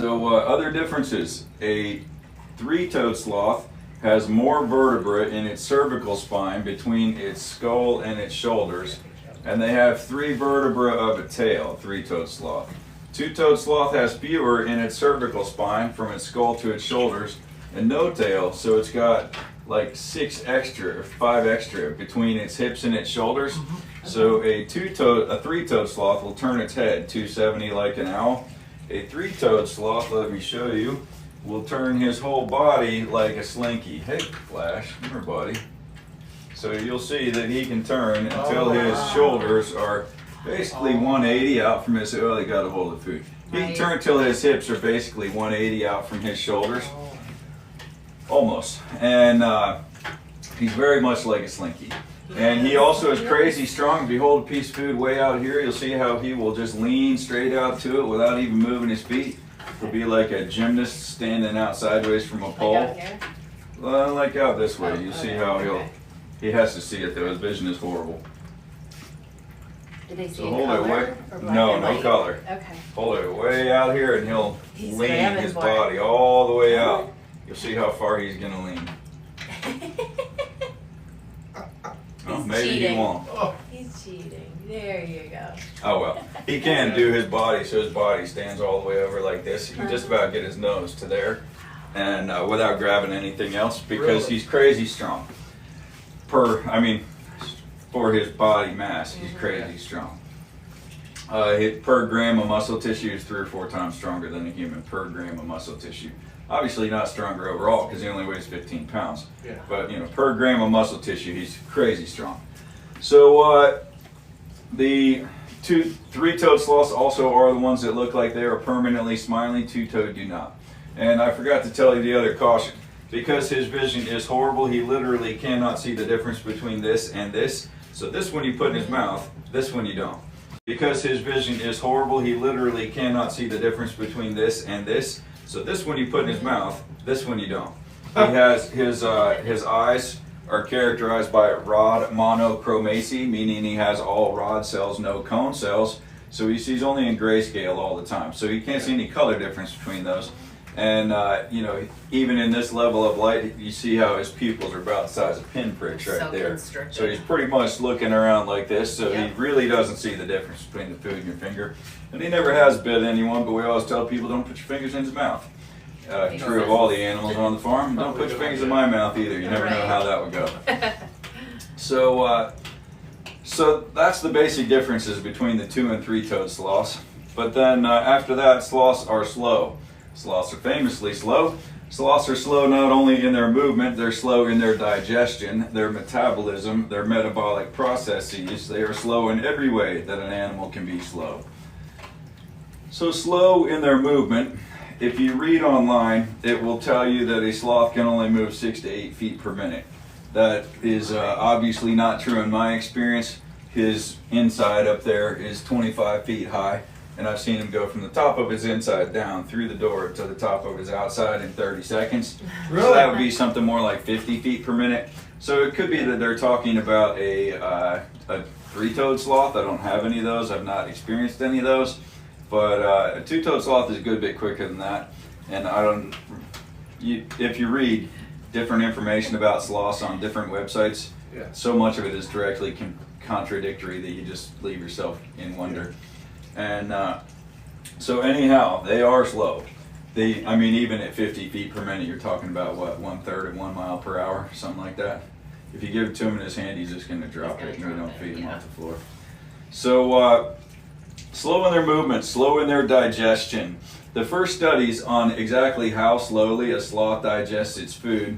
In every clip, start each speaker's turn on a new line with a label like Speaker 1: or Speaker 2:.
Speaker 1: So other differences, a three-toed sloth has more vertebra in its cervical spine between its skull and its shoulders, and they have 3 vertebrae of a tail, three-toed sloth. Two-toed sloth has fewer in its cervical spine from its skull to its shoulders and no tail, so it's got like 6 extra or 5 extra between its hips and its shoulders. So a three-toed sloth will turn its head 270 like an owl. A three-toed sloth, let me show you, will turn his whole body like a slinky. Hey, Flash, come here, buddy. So you'll see that he can turn until his shoulders are basically 180 out from his, oh, they got a hold of food. He can turn till his hips are basically 180 out from his shoulders. Almost. And he's very much like a slinky. And he also is crazy strong. If you hold a piece of food way out here, you'll see how he will just lean straight out to it without even moving his feet. He'll be like a gymnast standing out sideways from a pole.
Speaker 2: Like out here?
Speaker 1: Well, like out this way. You see how he has to see it though. His vision is horrible.
Speaker 2: Do they see
Speaker 1: So
Speaker 2: a
Speaker 1: hold
Speaker 2: color?
Speaker 1: it way.
Speaker 2: Or black
Speaker 1: No,
Speaker 2: and
Speaker 1: no
Speaker 2: white?
Speaker 1: color.
Speaker 2: Okay.
Speaker 1: Hold it way out here and he'll
Speaker 2: He's
Speaker 1: lean
Speaker 2: grabbing
Speaker 1: his
Speaker 2: for it.
Speaker 1: body all the way out. You'll see how far he's going to lean. Well, maybe
Speaker 2: cheating.
Speaker 1: he won't.
Speaker 2: He's cheating. There you go.
Speaker 1: Oh well. He can do his body so his body stands all the way over like this. He can just about get his nose to there and without grabbing anything else because he's crazy strong. For his body mass, he's crazy strong. Per gram of muscle tissue is 3 or 4 times stronger than a human per gram of muscle tissue. Obviously not stronger overall because he only weighs 15 pounds.
Speaker 3: Yeah.
Speaker 1: But per gram of muscle tissue, he's crazy strong. So the three-toed sloths also are the ones that look like they are permanently smiling. Two-toed do not. And I forgot to tell you the other caution. Because his vision is horrible, he literally cannot see the difference between this and this. So this one you put in his mouth, this one you don't. Because his vision is horrible, he literally cannot see the difference between this and this. So this one you put in his mouth, this one you don't. He has his eyes are characterized by rod monochromacy, meaning he has all rod cells, no cone cells. So he sees only in grayscale all the time. So you can't see any color difference between those. And even in this level of light, you see how his pupils are about the size of pinpricks right there.
Speaker 2: Constricted.
Speaker 1: So he's pretty much looking around like this, so he really doesn't see the difference between the food and your finger. And he never has bit anyone, but we always tell people don't put your fingers in his mouth. True of all the animals on the farm. Don't put your fingers in my mouth either. You never know how that would go. So that's the basic differences between the 2- and 3-toed sloths. But then after that, sloths are slow. Sloths are famously slow. Sloths are slow not only in their movement, they're slow in their digestion, their metabolism, their metabolic processes. They are slow in every way that an animal can be slow. So slow in their movement. If you read online, it will tell you that a sloth can only move 6 to 8 feet per minute. That is obviously not true in my experience. His inside up there is 25 feet high. And I've seen him go from the top of his inside down through the door to the top of his outside in 30 seconds.
Speaker 3: Really?
Speaker 1: So that would be something more like 50 feet per minute. So it could be that they're talking about a 3-toed sloth. I don't have any of those. I've not experienced any of those. But a 2-toed sloth is a good bit quicker than that. And if you read different information about sloths on different websites, so much of it is directly contradictory that you just leave yourself in wonder. And so anyhow, they are slow. Even at 50 feet per minute, you're talking about what, 1/3 of 1 mile per hour, something like that. If you give it to him in his hand, he's just going to drop it, and you don't feed him off the floor. So slow in their movement, slow in their digestion. The first studies on exactly how slowly a sloth digests its food,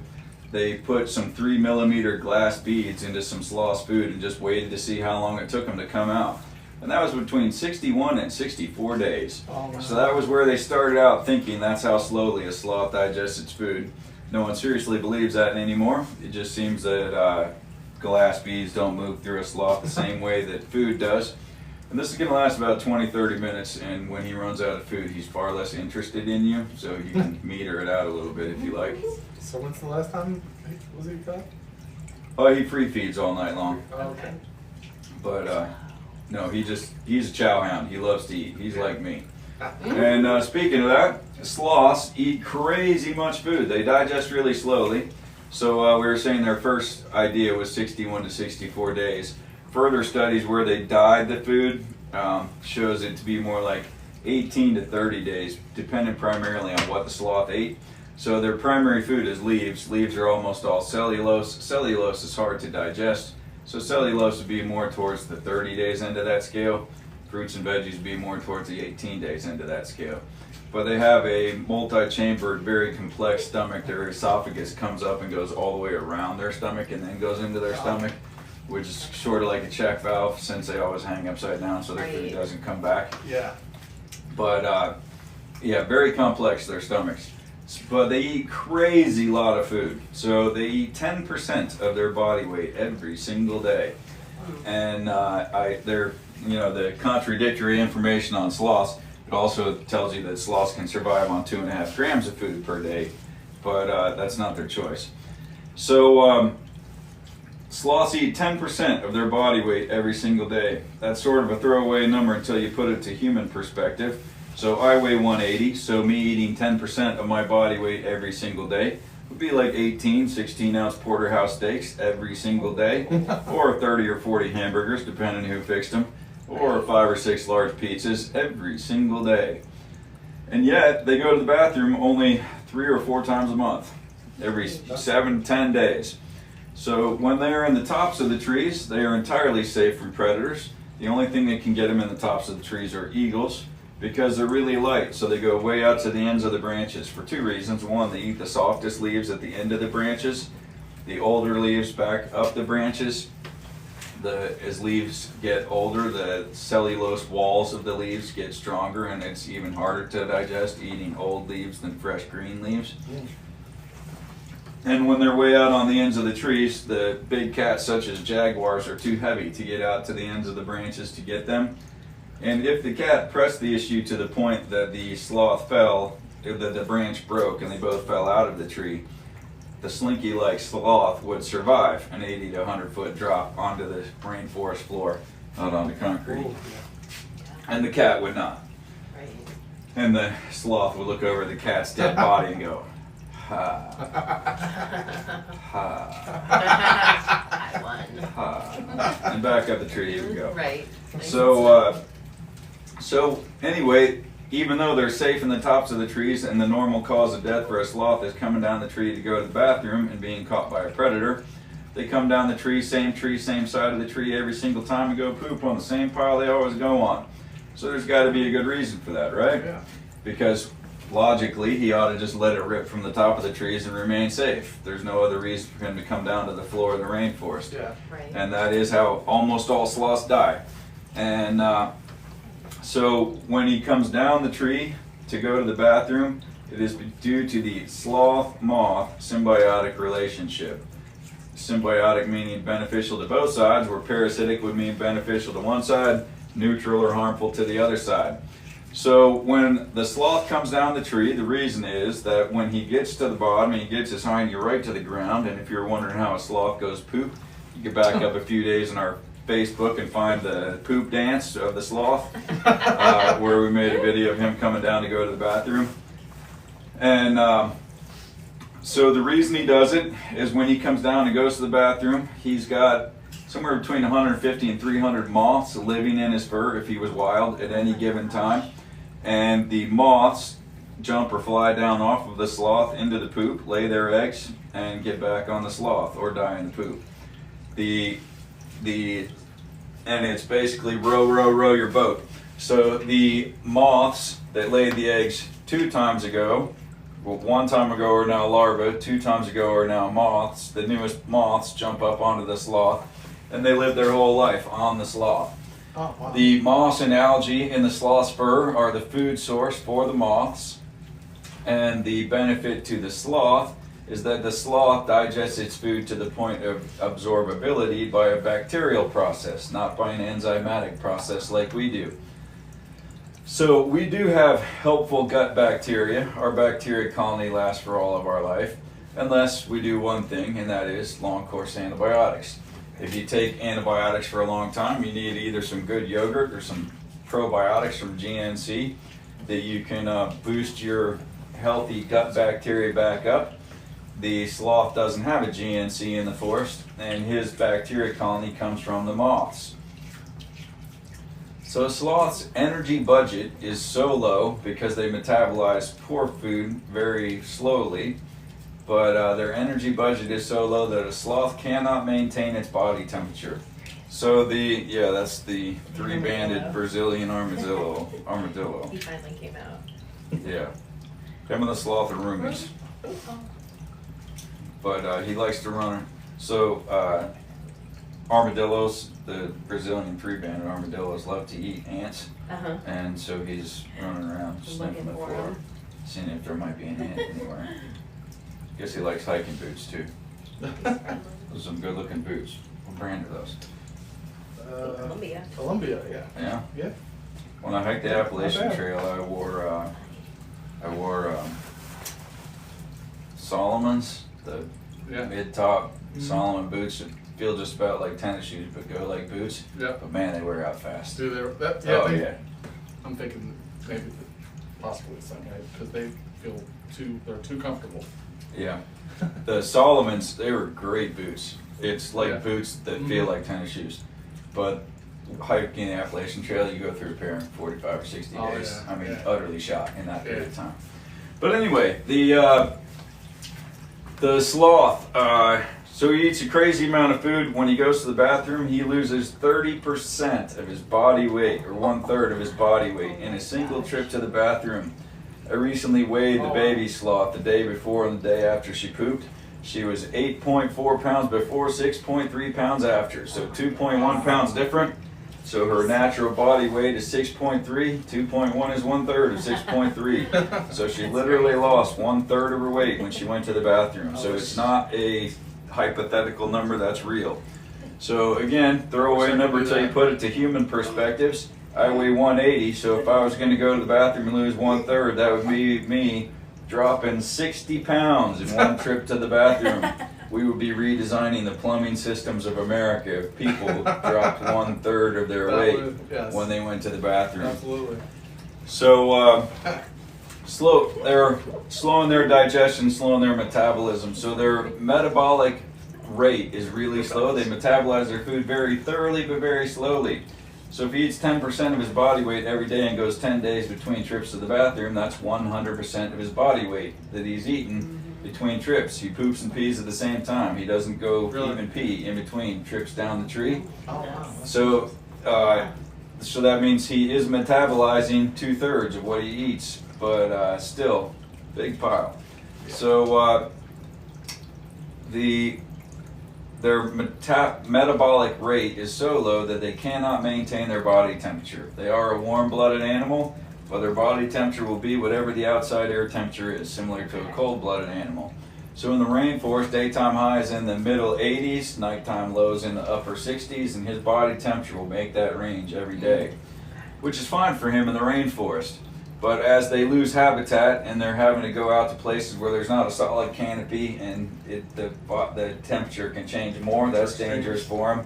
Speaker 1: they put some 3mm glass beads into some sloth's food and just waited to see how long it took them to come out. And that was between 61 and 64 days. So that was where they started out thinking that's how slowly a sloth digests its food. No one seriously believes that anymore. It just seems that glass beads don't move through a sloth the same way that food does. And this is going to last about 20-30 minutes, and when he runs out of food, he's far less interested in you, so you can meter it out a little bit if you like.
Speaker 3: So when's the last time was he caught?
Speaker 1: Oh, he free feeds all night long.
Speaker 3: Oh, okay.
Speaker 1: But no, he's a chow hound. He loves to eat. He's like me. And speaking of that, sloths eat crazy much food. They digest really slowly. So we were saying their first idea was 61 to 64 days. Further studies where they dyed the food shows it to be more like 18 to 30 days, depending primarily on what the sloth ate. So their primary food is leaves. Leaves are almost all cellulose. Cellulose is hard to digest. So cellulose would be more towards the 30 days end of that scale. Fruits and veggies would be more towards the 18 days end of that scale. But they have a multi-chambered, very complex stomach. Their esophagus comes up and goes all the way around their stomach and then goes into their stomach, which is sort of like a check valve since they always hang upside down so their food doesn't come back.
Speaker 3: Yeah.
Speaker 1: But yeah, very complex, their stomachs. But they eat crazy lot of food. So they eat 10% of their body weight every single day. And they're, the contradictory information on sloths, it also tells you that sloths can survive on 2.5 grams of food per day, but that's not their choice. So sloths eat 10% of their body weight every single day. That's sort of a throwaway number until you put it to human perspective. So I weigh 180, so me eating 10% of my body weight every single day would be like 18 16-ounce porterhouse steaks every single day, or 30 or 40 hamburgers, depending on who fixed them, or 5 or 6 large pizzas every single day. And yet, they go to the bathroom only 3 or 4 times a month, every 7 to 10 days. So when they are in the tops of the trees, they are entirely safe from predators. The only thing that can get them in the tops of the trees are eagles, because they're really light, so they go way out to the ends of the branches for 2 reasons. One, they eat the softest leaves at the end of the branches, the older leaves back up the branches. As leaves get older, the cellulose walls of the leaves get stronger, and it's even harder to digest eating old leaves than fresh green leaves. And when they're way out on the ends of the trees, the big cats such as jaguars are too heavy to get out to the ends of the branches to get them. And if the cat pressed the issue to the point that the sloth fell, that the branch broke and they both fell out of the tree, the slinky-like sloth would survive an 80 to 100 foot drop onto the rainforest floor, not onto concrete. And the cat would not.
Speaker 2: Right.
Speaker 1: And the sloth would look over the cat's dead body and go, ha, ha,
Speaker 2: I won.
Speaker 1: ha. And back up the tree he would go.
Speaker 2: Right.
Speaker 1: So anyway, even though they're safe in the tops of the trees and the normal cause of death for a sloth is coming down the tree to go to the bathroom and being caught by a predator, they come down the tree, same side of the tree every single time and go poop on the same pile they always go on. So there's got to be a good reason for that, right?
Speaker 3: Yeah.
Speaker 1: Because logically, he ought to just let it rip from the top of the trees and remain safe. There's no other reason for him to come down to the floor of the rainforest.
Speaker 3: Yeah.
Speaker 2: Right.
Speaker 1: And that is how almost all sloths die. And so when he comes down the tree to go to the bathroom, it is due to the sloth-moth symbiotic relationship. Symbiotic meaning beneficial to both sides, where parasitic would mean beneficial to one side, neutral or harmful to the other side. So when the sloth comes down the tree, the reason is that when he gets to the bottom, he gets his hind right to the ground, and if you're wondering how a sloth goes poop, you can back up a few days in our Facebook and find the poop dance of the sloth, where we made a video of him coming down to go to the bathroom. And so the reason he does it is when he comes down and goes to the bathroom, he's got somewhere between 150 and 300 moths living in his fur if he was wild at any given time. And the moths jump or fly down off of the sloth into the poop, lay their eggs, and get back on the sloth or die in the poop. And it's basically row your boat. So the moths that laid the eggs 2 times ago, well, 1 time ago are now larvae, 2 times ago are now moths. The newest moths jump up onto the sloth, and they live their whole life on the sloth.
Speaker 3: Oh, wow.
Speaker 1: The moss and algae in the sloth's fur are the food source for the moths, and the benefit to the sloth is that the sloth digests its food to the point of absorbability by a bacterial process, not by an enzymatic process like we do. So we do have helpful gut bacteria. Our bacteria colony lasts for all of our life, unless we do one thing, and that is long course antibiotics. If you take antibiotics for a long time, you need either some good yogurt or some probiotics from GNC. that you can boost your healthy gut bacteria back up. The sloth doesn't have a GNC in the forest, and his bacteria colony comes from the moths. So a sloth's energy budget is so low because they metabolize poor food very slowly, but their energy budget is so low that a sloth cannot maintain its body temperature. So that's the three-banded Brazilian armadillo.
Speaker 2: He finally came out.
Speaker 1: Yeah, him and the sloth are roomies. But he likes to run. So armadillos, the Brazilian three-banded armadillos, love to eat ants, and so he's running around sniffing the floor, seeing if there might be an ant anywhere. Guess he likes hiking boots too. Those are some good-looking boots. What brand are those?
Speaker 2: Columbia.
Speaker 3: Columbia, yeah.
Speaker 1: Yeah.
Speaker 3: Yeah.
Speaker 1: When I hiked the Appalachian Trail, I wore Solomon's, the mid-top Solomon boots that feel just about like tennis shoes, but go like boots.
Speaker 3: Yeah.
Speaker 1: But man, they wear out fast.
Speaker 3: Do they?
Speaker 1: Yeah.
Speaker 3: I'm thinking maybe possibly the same way because they're too comfortable.
Speaker 1: Yeah. The Solomons, they were great boots. It's like boots that feel like tennis shoes. But hiking the Appalachian Trail, you go through a pair in 45 or 60 days.
Speaker 3: Yeah.
Speaker 1: I mean, utterly shot in that period of time. But anyway, the sloth, so he eats a crazy amount of food. When he goes to the bathroom, he loses 30% of his body weight, or 1/3 of his body weight, in a single trip to the bathroom. I recently weighed the baby sloth the day before and the day after she pooped. She was 8.4 pounds before, 6.3 pounds after. So 2.1 pounds different. So her natural body weight is 6.3. 2.1 is 1/3 of 6.3. So she literally lost 1/3 of her weight when she went to the bathroom. So it's not a hypothetical number, that's real. So again, throwaway number till you put it to human perspectives. I weigh 180, so if I was going to go to the bathroom and lose 1/3, that would be me dropping 60 pounds in one trip to the bathroom. We would be redesigning the plumbing systems of America if people dropped 1/3 of their weight when they went to the bathroom.
Speaker 3: Absolutely.
Speaker 1: So they're slowing their digestion, slowing their metabolism. So their metabolic rate is really slow. They metabolize their food very thoroughly but very slowly. So if he eats 10% of his body weight every day and goes 10 days between trips to the bathroom, that's 100% of his body weight that he's eaten between trips. He poops and pees at the same time. He doesn't go even pee in between trips down the tree. So that means he is metabolizing 2/3 of what he eats, but still, big pile. So their metabolic rate is so low that they cannot maintain their body temperature. They are a warm-blooded animal, but their body temperature will be whatever the outside air temperature is, similar to a cold-blooded animal. So in the rainforest, daytime highs in the middle 80s, nighttime lows in the upper 60s, and his body temperature will make that range every day, which is fine for him in the rainforest. But as they lose habitat and they're having to go out to places where there's not a solid canopy and the temperature can change more, that's dangerous for them.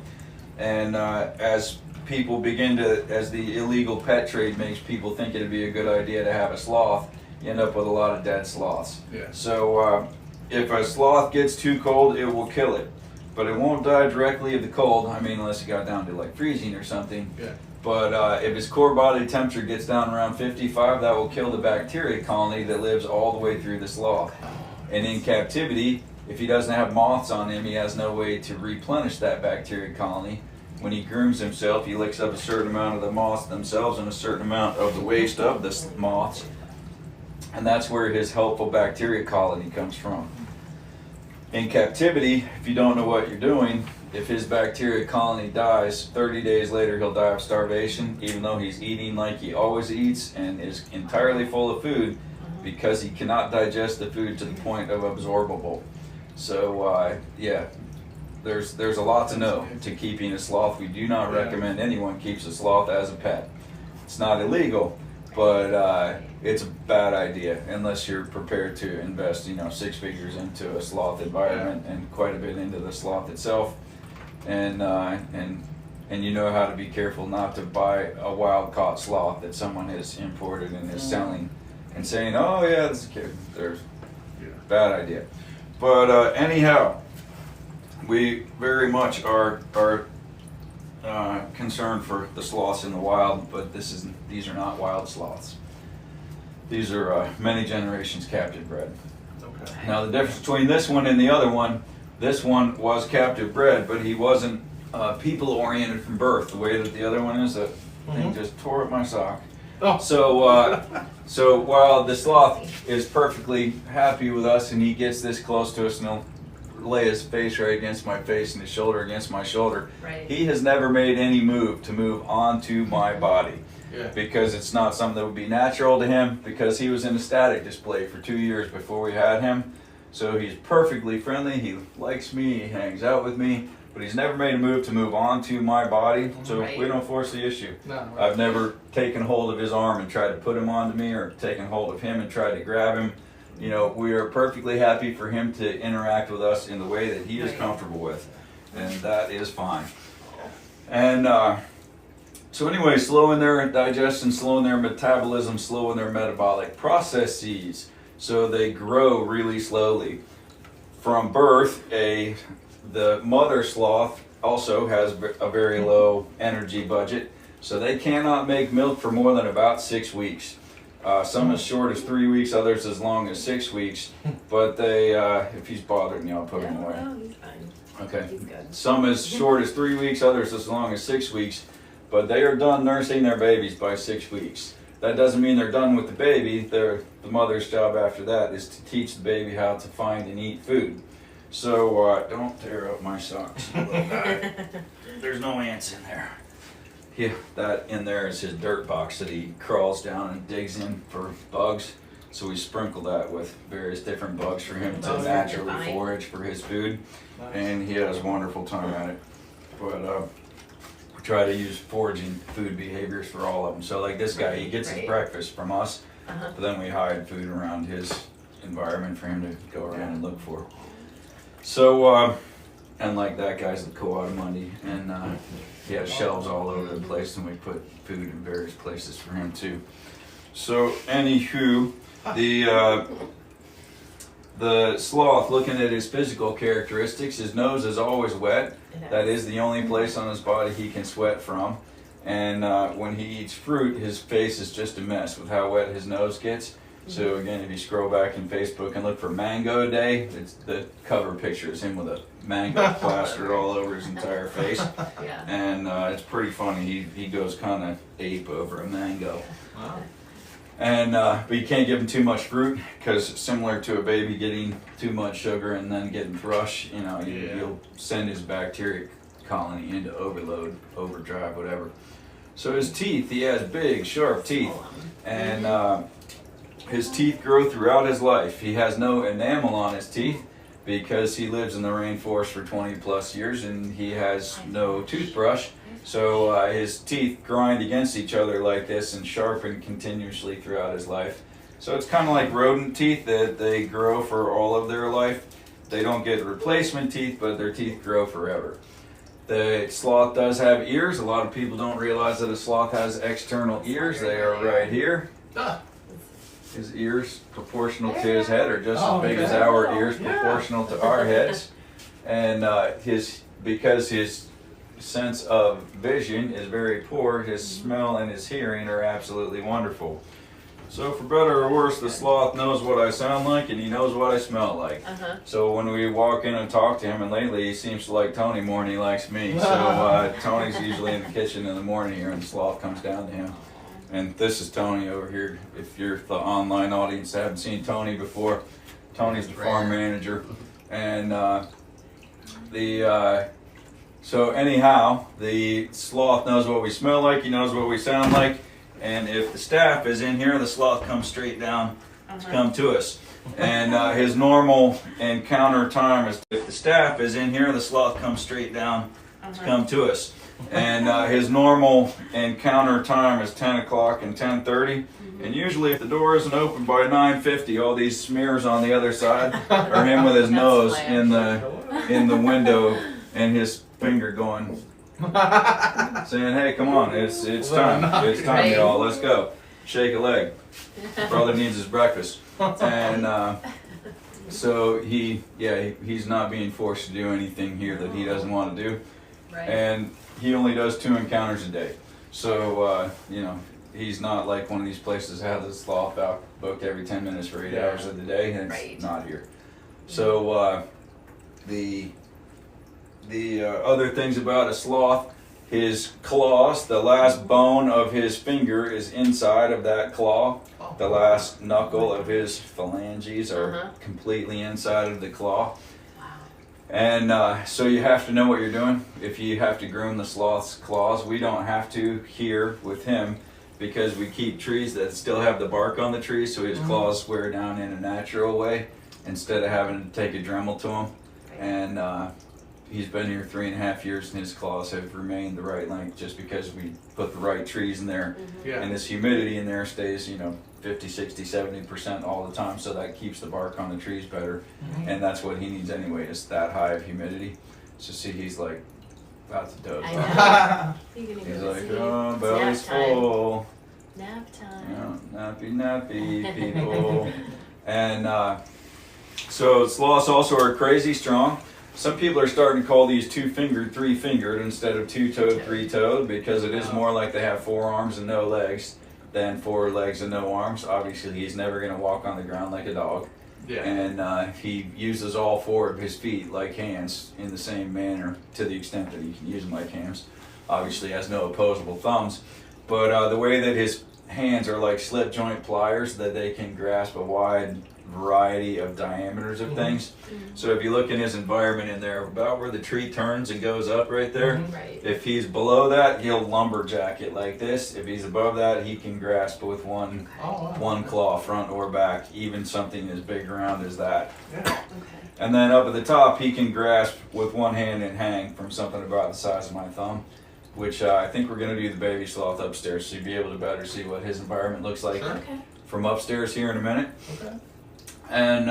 Speaker 1: And as the illegal pet trade makes people think it'd be a good idea to have a sloth, you end up with a lot of dead sloths.
Speaker 3: Yeah.
Speaker 1: So if a sloth gets too cold, it will kill it. But it won't die directly of the cold, I mean, unless it got down to like freezing or something.
Speaker 3: Yeah.
Speaker 1: But if his core body temperature gets down around 55, that will kill the bacteria colony that lives all the way through the sloth. And in captivity, if he doesn't have moths on him, he has no way to replenish that bacteria colony. When he grooms himself, he licks up a certain amount of the moths themselves and a certain amount of the waste of the moths. And that's where his helpful bacteria colony comes from. In captivity, if you don't know what you're doing, if his bacteria colony dies, 30 days later he'll die of starvation, even though he's eating like he always eats and is entirely full of food, because he cannot digest the food to the point of absorbable. So there's a lot to know to keeping a sloth. We do not recommend anyone keeps a sloth as a pet. It's not illegal, but it's a bad idea unless you're prepared to invest 6 figures into a sloth environment and quite a bit into the sloth itself. And and you know how to be careful not to buy a wild caught sloth that someone has imported and is selling and saying, oh yeah, this is kid. There's bad idea. But anyhow, we very much are concerned for the sloths in the wild, but these are not wild sloths. These are many generations captive bred.
Speaker 3: Okay.
Speaker 1: Now the difference between this one and the other one, this one was captive bred, but he wasn't people oriented from birth, the way that the other one is. That thing just tore up my sock.
Speaker 3: Oh.
Speaker 1: So while the sloth is perfectly happy with us and he gets this close to us and he'll lay his face right against my face and his shoulder against my shoulder,
Speaker 2: Right.
Speaker 1: he has never made any move to move onto my body.
Speaker 3: Yeah.
Speaker 1: Because it's not something that would be natural to him, because he was in a static display for 2 years before we had him. So he's perfectly friendly, he likes me, he hangs out with me, but he's never made a move to move onto my body, so
Speaker 2: Right.
Speaker 1: we don't force the issue.
Speaker 3: No, right.
Speaker 1: I've never taken hold of his arm and tried to put him onto me, or taken hold of him and tried to grab him. You know, we are perfectly happy for him to interact with us in the way that he is
Speaker 2: Right.
Speaker 1: comfortable with, and that is fine. And so anyway, slowing their digestion, slowing their metabolism, slowing their metabolic processes, so they grow really slowly. From birth, the mother sloth also has a very low energy budget, so they cannot make milk for more than about 6 weeks. Some as short as 3 weeks, others as long as 6 weeks. But they, if he's bothering you, I'll put him away.
Speaker 2: No, he's fine.
Speaker 1: Okay.
Speaker 2: He's good.
Speaker 1: Some as short as 3 weeks, others as long as 6 weeks. But they are done nursing their babies by 6 weeks. That doesn't mean they're done with the baby. The mother's job after that is to teach the baby how to find and eat food. So don't tear up my socks. There's no ants in there. Yeah, that in there is his dirt box that he crawls down and digs in for bugs. So we sprinkle that with various different bugs for him to naturally forage for his food.
Speaker 3: Nice.
Speaker 1: And he has a wonderful time at it. But we try to use foraging food behaviors for all of them. So like this guy, he gets his
Speaker 2: Right.
Speaker 1: breakfast from us,
Speaker 2: Uh-huh.
Speaker 1: but then we hide food around his environment for him to go around and look for. So, and like that guy's the Coatamundi, and he has shelves all over the place, and we put food in various places for him too. So, anywho, the sloth, looking at his physical characteristics, his nose is always wet. That is the only place on his body he can sweat from. And when he eats fruit, his face is just a mess with how wet his nose gets. So again, if you scroll back in Facebook and look for Mango Day, it's the cover picture is him with a mango plastered all over his entire face.
Speaker 2: Yeah.
Speaker 1: And it's pretty funny. He goes kind of ape over a mango.
Speaker 3: Wow.
Speaker 1: And but you can't give him too much fruit, because similar to a baby getting too much sugar and then getting thrush, you know, you'll send his bacteria colony into overload, overdrive, whatever. So his teeth, he has big, sharp teeth, and his teeth grow throughout his life. He has no enamel on his teeth because he lives in the rainforest for 20 plus years and he has no toothbrush. So his teeth grind against each other like this and sharpen continuously throughout his life. So it's kind of like rodent teeth that they grow for all of their life. They don't get replacement teeth, but their teeth grow forever. The sloth does have ears. A lot of people don't realize that a sloth has external ears. They are right here.
Speaker 3: Ah.
Speaker 1: His ears, proportional to his head, are just as big as our ears, proportional to our heads. And because his sense of vision is very poor, his smell and his hearing are absolutely wonderful. So for better or worse, the sloth knows what I sound like and he knows what I smell like.
Speaker 2: Uh-huh.
Speaker 1: So when we walk in and talk to him, and lately he seems to like Tony more than he likes me. So Tony's usually in the kitchen in the morning here and the sloth comes down to him. And this is Tony over here. If you're the online audience that haven't seen Tony before, Tony's the farm manager. And so anyhow, the sloth knows what we smell like, he knows what we sound like. And if the staff is in here, the sloth comes straight down to come to us. And his normal encounter time is, if the staff is in here, the sloth comes straight down to come to us. And his normal encounter time is 10 o'clock and 10:30. And usually if the door isn't open by 9:50, all these smears on the other side are him with his nose in the window and his finger going saying, "Hey, come on, it's
Speaker 3: Well,
Speaker 1: time, it's time,
Speaker 2: Right.
Speaker 1: y'all, let's go, shake a leg. Brother needs his breakfast." And so he's not being forced to do anything here that he doesn't want to do,
Speaker 2: Right.
Speaker 1: and he only does 2 encounters a day. So he's not like one of these places that has a sloth out booked every 10 minutes for 8 hours of the day, and it's
Speaker 2: Right.
Speaker 1: not here. So the other things about a sloth, his claws, the last bone of his finger is inside of that claw. The last knuckle of his phalanges are completely inside of the claw.
Speaker 2: Wow.
Speaker 1: And so you have to know what you're doing. If you have to groom the sloth's claws, we don't have to here with him because we keep trees that still have the bark on the trees, so his claws wear down in a natural way instead of having to take a Dremel to him. And he's been here 3.5 years, and his claws have remained the right length just because we put the right trees in there.
Speaker 3: Yeah.
Speaker 1: And this humidity in there stays, 50, 60, 70% all the time, so that keeps the bark on the trees better. And that's what he needs anyway, is that high of humidity. So see, he's like about to doze
Speaker 2: I
Speaker 1: off.
Speaker 2: know. You're gonna
Speaker 1: He's
Speaker 2: go to
Speaker 1: like,
Speaker 2: sleep.
Speaker 1: "Oh,
Speaker 2: It's
Speaker 1: belly's
Speaker 2: nap time.
Speaker 1: full.
Speaker 2: Nap time.
Speaker 1: Nappy, people." And so sloths also are crazy strong. Some people are starting to call these 2-fingered, 3-fingered instead of 2-toed, 3-toed because it is more like they have 4 arms and no legs than 4 legs and no arms. Obviously, he's never going to walk on the ground like a dog.
Speaker 3: Yeah.
Speaker 1: And he uses all 4 of his feet like hands in the same manner to the extent that he can use them like hands. Obviously, he has no opposable thumbs. But the way that his hands are like slip joint pliers that they can grasp a wide variety of diameters of things. So if you look in his environment in there, about where the tree turns and goes up right there,
Speaker 2: Right.
Speaker 1: if he's below that, he'll lumberjack it like this. If he's above that, he can grasp with one claw, front or back, even something as big around as that.
Speaker 3: Yeah.
Speaker 2: Okay.
Speaker 1: And then up at the top, he can grasp with one hand and hang from something about the size of my thumb, which I think we're going to do the baby sloth upstairs, so you'll be able to better see what his environment looks like
Speaker 3: Sure.
Speaker 2: Okay.
Speaker 1: from upstairs here in a minute.
Speaker 3: Okay.
Speaker 1: And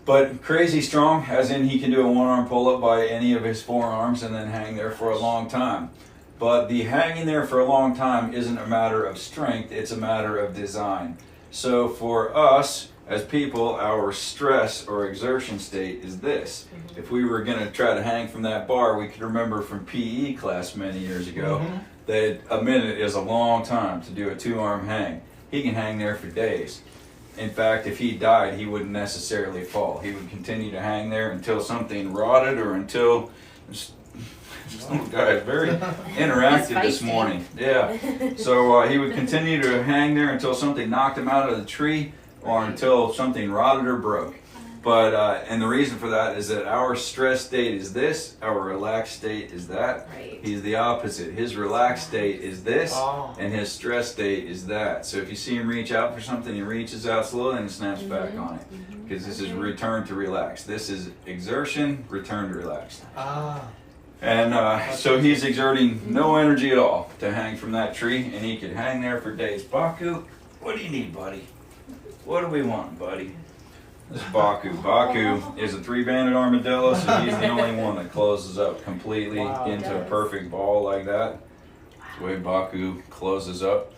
Speaker 1: but crazy strong, as in he can do a 1-arm pull-up by any of his 4 arms and then hang there for a long time. But the hanging there for a long time isn't a matter of strength, it's a matter of design. So for us as people, our stress or exertion state is this. If we were going to try to hang from that bar, we could remember from PE class many years ago that a minute is a long time to do a 2-arm hang. He can hang there for days. In fact, if he died, he wouldn't necessarily fall. He would continue to hang there until something rotted or until... This little guy is very interactive this
Speaker 2: feisty.
Speaker 1: morning. Yeah. So he would continue to hang there until something knocked him out of the tree or until something rotted or broke. But and the reason for that is that our stress state is this, our relaxed state is that.
Speaker 2: Right.
Speaker 1: He's the opposite. His relaxed state is this,
Speaker 3: Oh.
Speaker 1: and his stress state is that. So if you see him reach out for something, he reaches out slowly and snaps back on it. Because this is return to relax. This is exertion, return to relax.
Speaker 3: Ah.
Speaker 1: And so he's exerting no energy at all to hang from that tree, and he could hang there for days. Baku, what do you need, buddy? What do we want, buddy? This is Baku. Baku is a 3-banded armadillo, so he's the only one that closes up completely into a perfect ball like that. That's the way Baku closes up.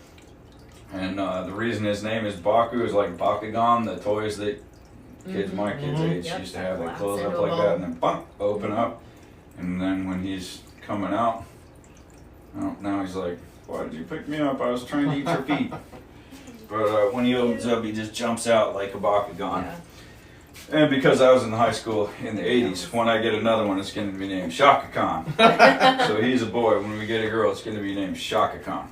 Speaker 1: And the reason his name is Baku is like Bakugan, the toys that kids my kids' age
Speaker 2: Yep.
Speaker 1: used to have. They
Speaker 2: Collapse
Speaker 1: close up
Speaker 2: into a
Speaker 1: like
Speaker 2: ball.
Speaker 1: that and then bump, open up. And then when he's coming out, oh, now he's like, "Why did you pick me up? I was trying to eat your feet." But when he opens up, he just jumps out like a Bakugan.
Speaker 2: Yeah.
Speaker 1: And because I was in high school in the 80s, when I get another one, it's going to be named Shaka Khan. So he's a boy. When we get a girl, it's going to be named Shaka Khan.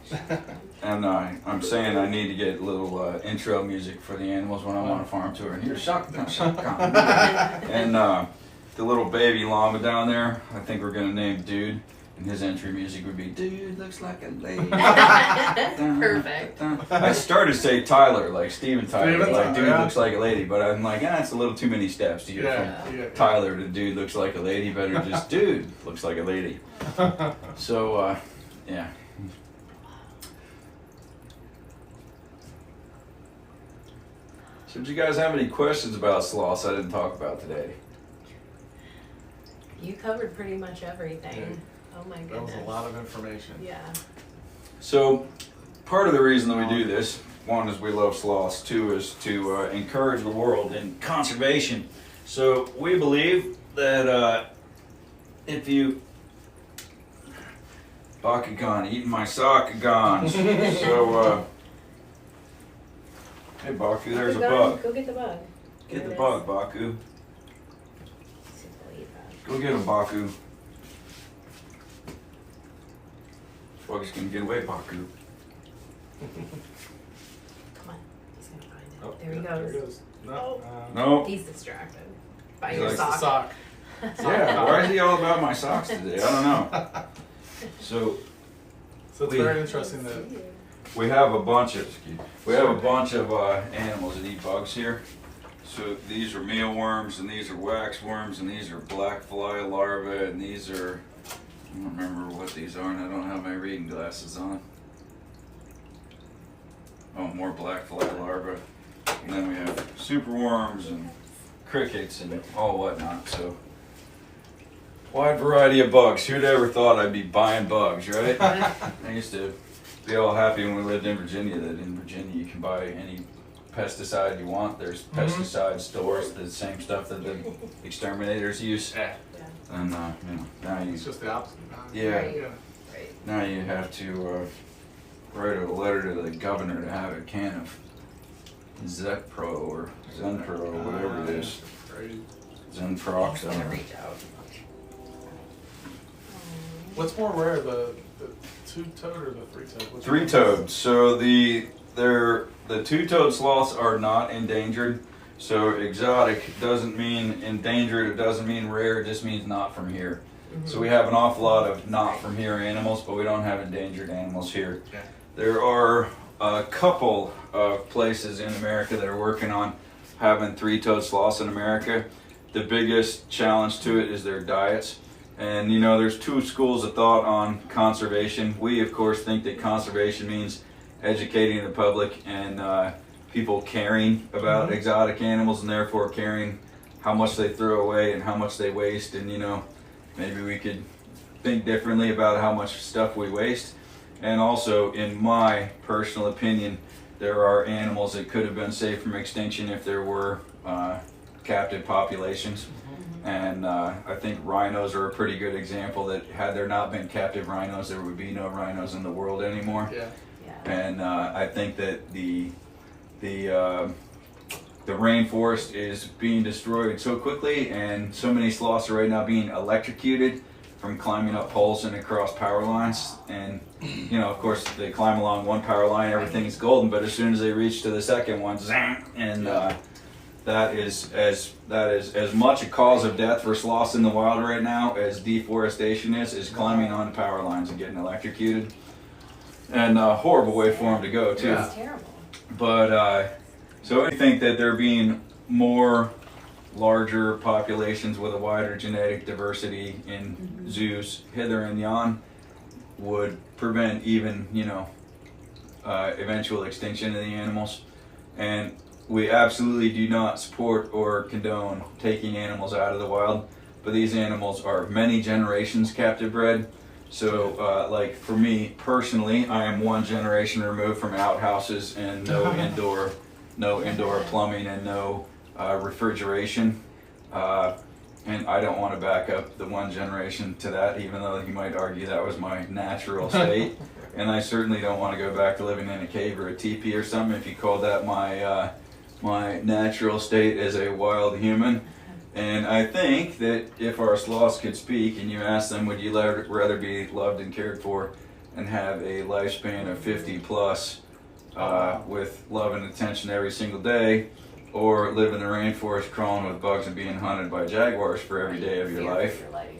Speaker 1: And I'm saying I need to get a little intro music for the animals when I'm on a farm tour. And here's Shaka Khan, Shaka Khan. And the little baby llama down there, I think we're going to name Dude. And his entry music would be, "Dude looks like a lady."
Speaker 2: Perfect.
Speaker 1: I started to say Tyler, like Steven Tyler,
Speaker 3: Steven
Speaker 1: like
Speaker 3: Tyler,
Speaker 1: Dude
Speaker 3: yeah.
Speaker 1: looks like a lady, but I'm like, it's a little too many steps to get from Tyler to Dude looks like a lady. Better just Dude looks like a lady. So, yeah. So, did you guys have any questions about sloths I didn't talk about today?
Speaker 2: You covered pretty much everything. Oh my goodness.
Speaker 3: That was a lot of information.
Speaker 2: Yeah.
Speaker 1: So, part of the reason that we do this, one is we love sloths, two is to encourage the world in conservation. So, we believe that if you... Bakugan, eating my Sakugan. So, hey Baku, there's a bug.
Speaker 2: Go get the bug.
Speaker 1: Get
Speaker 2: There
Speaker 1: the
Speaker 2: it
Speaker 1: bug,
Speaker 2: is.
Speaker 1: Baku.
Speaker 2: See if they'll eat that.
Speaker 1: Go get him, Baku. Bug's gonna get away, Baku.
Speaker 2: Come on. He's gonna find it.
Speaker 3: Oh,
Speaker 2: There he
Speaker 3: yeah,
Speaker 2: goes.
Speaker 3: There he goes. No.
Speaker 1: No.
Speaker 2: He's distracted by
Speaker 1: He
Speaker 2: your
Speaker 1: likes
Speaker 3: The
Speaker 2: sock.
Speaker 3: sock.
Speaker 1: Yeah, why is he all about my socks today? I don't know. So,
Speaker 3: So it's very interesting that
Speaker 1: we have a bunch of animals that eat bugs here. So these are mealworms, and these are waxworms, and these are black fly larvae, and these are, I don't remember what these are, and I don't have my reading glasses on. Oh, more black fly larvae. And then we have superworms and crickets and all whatnot. So wide variety of bugs. Who'd ever thought I'd be buying bugs, right? I used to be all happy when we lived in Virginia that in Virginia you can buy any pesticide you want. There's pesticide stores, the same stuff that the exterminators use.
Speaker 3: yeah,
Speaker 1: And you know, now you
Speaker 3: it's just the opposite.
Speaker 1: Yeah.
Speaker 2: Right.
Speaker 3: Yeah.
Speaker 2: Right.
Speaker 1: now you have to write a letter to the governor to have a can of Zepro or Zenpro or whatever it is.
Speaker 3: Right.
Speaker 2: He's
Speaker 1: Zenprox. I
Speaker 2: gonna
Speaker 1: don't know.
Speaker 2: reach out.
Speaker 3: What's more rare, the two-toed or the three-toed? Which
Speaker 1: Three-toed. So the two-toed sloths are not endangered. So exotic doesn't mean endangered. It doesn't mean rare. It just means not from here. So we have an awful lot of not from here animals, but we don't have endangered animals here.
Speaker 3: Yeah.
Speaker 1: There are a couple of places in America that are working on having three-toed sloths in America. The biggest challenge to it is their diets. And you know, there's two schools of thought on conservation. We, of course, think that conservation means educating the public and people caring about exotic animals, and therefore caring how much they throw away and how much they waste. And you know, maybe we could think differently about how much stuff we waste. And also, in my personal opinion, there are animals that could have been saved from extinction if there were captive populations. And I think rhinos are a pretty good example that had there not been captive rhinos, there would be no rhinos in the world anymore.
Speaker 3: Yeah.
Speaker 2: Yeah.
Speaker 1: And I think that the rainforest is being destroyed so quickly, and so many sloths are right now being electrocuted from climbing up poles and across power lines. And you know, of course, they climb along one power line, everything's golden, but as soon as they reach to the second one, zang, and that is as much a cause of death for sloths in the wild right now as deforestation is climbing on power lines and getting electrocuted. And a horrible way for them to go too.
Speaker 3: Yeah.
Speaker 2: It's terrible.
Speaker 1: But so I think that there being more larger populations with a wider genetic diversity in zoos hither and yon would prevent even, you know, eventual extinction of the animals. And we absolutely do not support or condone taking animals out of the wild, but these animals are many generations captive bred. So, like for me personally, I am one generation removed from outhouses and no indoor plumbing and no refrigeration. And I don't want to back up the one generation to that, even though you might argue that was my natural state. And I certainly don't want to go back to living in a cave or a teepee or something if you call that my my natural state as a wild human. And I think that if our sloths could speak and you ask them, would you rather be loved and cared for and have a lifespan of 50 plus with love and attention every single day, or live in the rainforest crawling with bugs and being hunted by jaguars for every day of your
Speaker 2: Fear
Speaker 1: life?
Speaker 2: for your life.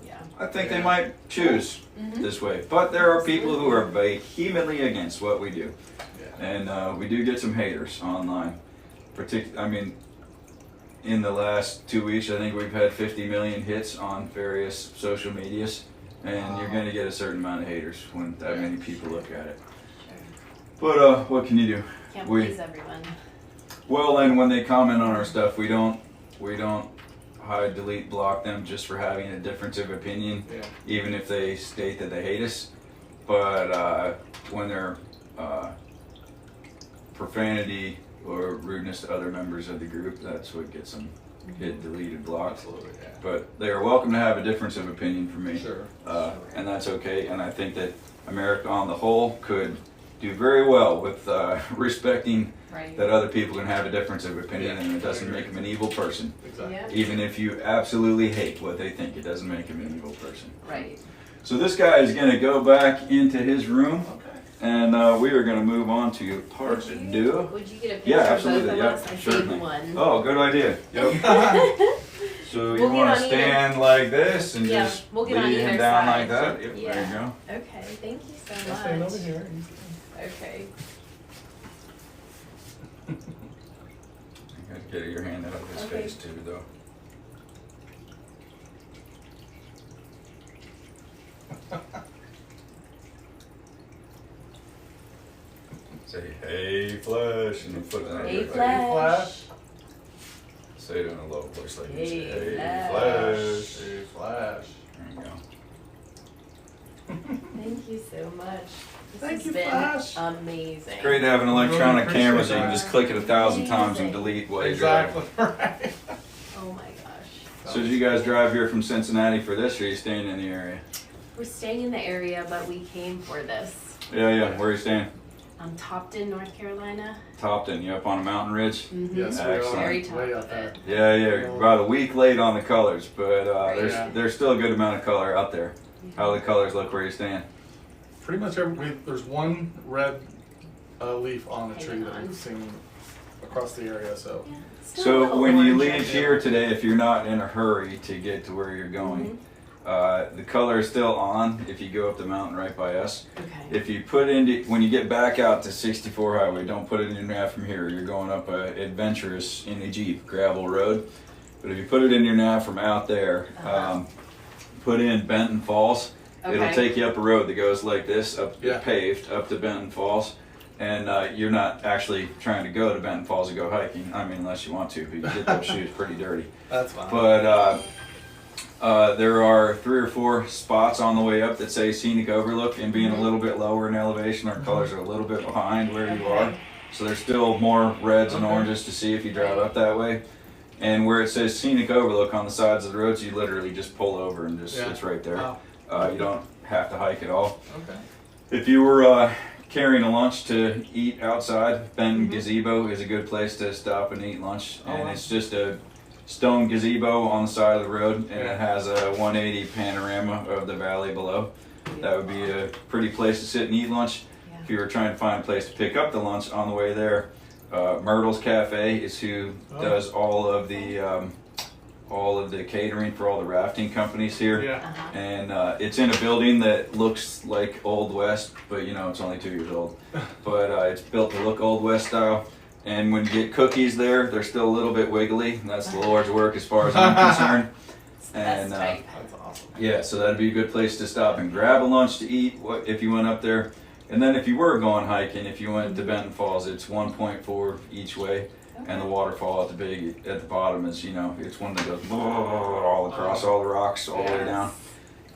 Speaker 2: Yeah.
Speaker 1: I think they might choose this way. But there are people who are vehemently against what we do.
Speaker 3: Yeah.
Speaker 1: And we do get some haters online. I mean, in the last 2 weeks, I think we've had 50 million hits on various social medias, and you're going to get a certain amount of haters when that many people look at it. But what can you do?
Speaker 2: Can't
Speaker 1: We-
Speaker 2: please everyone.
Speaker 1: Well, and when they comment on our stuff, we don't hide, delete, block them just for having a difference of opinion,
Speaker 3: Yeah.
Speaker 1: even if they state that they hate us. But when they're profanity or rudeness to other members of the group, that's what gets them hit, deleted, blocked.
Speaker 3: Absolutely, yeah.
Speaker 1: But they are welcome to have a difference of opinion from me.
Speaker 3: Sure.
Speaker 1: And that's okay. And I think that America on the whole could do very well with respecting
Speaker 2: Right.
Speaker 1: that other people can have a difference of opinion,
Speaker 3: Yeah.
Speaker 1: and it doesn't make them an evil person.
Speaker 3: Exactly.
Speaker 2: Yeah.
Speaker 1: Even if you absolutely hate what they think, it doesn't make them an evil person.
Speaker 2: Right.
Speaker 1: So this guy is going to go back into his room,
Speaker 3: Okay.
Speaker 1: and we are going to move on to part two.
Speaker 2: Would you get a picture
Speaker 1: Yeah,
Speaker 2: of
Speaker 1: absolutely.
Speaker 2: both of
Speaker 1: Yeah,
Speaker 2: us? I saved
Speaker 1: certainly.
Speaker 2: one.
Speaker 1: Oh, good idea. Yep. So you
Speaker 2: We'll get
Speaker 1: want
Speaker 2: on
Speaker 1: to
Speaker 2: either-
Speaker 1: stand like this and
Speaker 2: Yeah,
Speaker 1: just
Speaker 2: we'll get on
Speaker 1: lead him
Speaker 2: either
Speaker 1: down
Speaker 2: side.
Speaker 1: like that. Yep,
Speaker 2: Yeah.
Speaker 1: there you go.
Speaker 2: Okay, thank you so
Speaker 3: I'll stand
Speaker 2: much.
Speaker 3: over here.
Speaker 2: Okay.
Speaker 1: You gotta get your hand out of his
Speaker 2: Okay.
Speaker 1: face too, though. Say, hey, Flash, and then put it on
Speaker 2: Hey,
Speaker 1: your
Speaker 2: Flash.
Speaker 1: Say it in a low voice like you say,
Speaker 2: Hey,
Speaker 1: hey,
Speaker 2: Flash.
Speaker 1: Flash.
Speaker 3: Hey, Flash.
Speaker 1: There you go.
Speaker 2: Thank you so much. This
Speaker 3: Thank
Speaker 2: has
Speaker 3: you,
Speaker 2: been
Speaker 3: Flash.
Speaker 2: amazing.
Speaker 1: Great to have an electronic
Speaker 3: Really
Speaker 1: camera
Speaker 3: appreciate
Speaker 1: so you can
Speaker 3: that.
Speaker 1: just click it 1,000 times and
Speaker 2: Amazing.
Speaker 1: delete while you drive.
Speaker 3: Exactly right.
Speaker 2: Oh my gosh.
Speaker 1: So did you guys drive here from Cincinnati for this, or are you staying in the area?
Speaker 2: We're staying in the area, but we came for this.
Speaker 1: Yeah. Where are you staying?
Speaker 2: Topton, North Carolina.
Speaker 1: Topton. You up on a mountain ridge?
Speaker 2: Mm-hmm.
Speaker 3: Yes, we
Speaker 1: Excellent.
Speaker 3: are
Speaker 2: Very top
Speaker 3: way
Speaker 2: of
Speaker 3: up there.
Speaker 2: it.
Speaker 1: Yeah. You're about a week late on the colors, but there's
Speaker 3: Yeah.
Speaker 1: there's still a good amount of color out there. How do the colors look where you're staying?
Speaker 3: Pretty much there's one red leaf on the tree
Speaker 2: Hanging
Speaker 3: that
Speaker 2: on.
Speaker 3: we've seen across the area, so.
Speaker 2: Yeah, still a
Speaker 1: So
Speaker 2: little
Speaker 1: when you
Speaker 2: orange.
Speaker 1: leave here today, if you're not in a hurry to get to where you're going, the color is still on if you go up the mountain right by us.
Speaker 2: Okay.
Speaker 1: If you put into, when you get back out to 64 highway, don't put it in your nav from here. You're going up a adventurous in the Jeep gravel road. But if you put it in your nav from out there, put in Benton Falls. It'll
Speaker 2: Okay.
Speaker 1: take you up a road that goes like this, up
Speaker 3: Yeah.
Speaker 1: paved, up to Benton Falls. And you're not actually trying to go to Benton Falls to go hiking. I mean, unless you want to, but you get those shoes pretty dirty.
Speaker 3: That's fine.
Speaker 1: But there are 3 or 4 spots on the way up that say scenic overlook, and being a little bit lower in elevation, our colors are a little bit behind where you are. So there's still more reds and
Speaker 3: Okay.
Speaker 1: oranges to see if you drive up that way. And where it says scenic overlook on the sides of the roads, you literally just pull over and just
Speaker 3: Yeah.
Speaker 1: it's right there.
Speaker 3: Wow.
Speaker 1: You don't have to hike at all.
Speaker 3: Okay.
Speaker 1: If you were carrying a lunch to eat outside, Benton Gazebo is a good place to stop and eat lunch.
Speaker 3: Oh,
Speaker 1: And
Speaker 3: wow.
Speaker 1: it's just a stone gazebo on the side of the road, and
Speaker 3: Yeah.
Speaker 1: it has a 180 panorama of the valley below. That would be a pretty place to sit and eat lunch.
Speaker 2: Yeah.
Speaker 1: If you were trying to find a place to pick up the lunch on the way there, Myrtle's Cafe is who does all of the catering for all the rafting companies here.
Speaker 3: Yeah.
Speaker 2: Uh-huh.
Speaker 1: And it's in a building that looks like Old West, but you know, it's only 2 years old. But it's built to look Old West style. And when you get cookies there, they're still a little bit wiggly. And that's the Lord's work as far as I'm concerned.
Speaker 2: It's the best
Speaker 1: And
Speaker 2: type.
Speaker 3: That's awesome.
Speaker 1: yeah, so that'd be a good place to stop and grab a lunch to eat if you went up there. And then if you were going hiking, if you went to Benton Falls, it's 1.4 each way. And the waterfall at the bottom is, you know, it's one that goes all across all the rocks all the way down.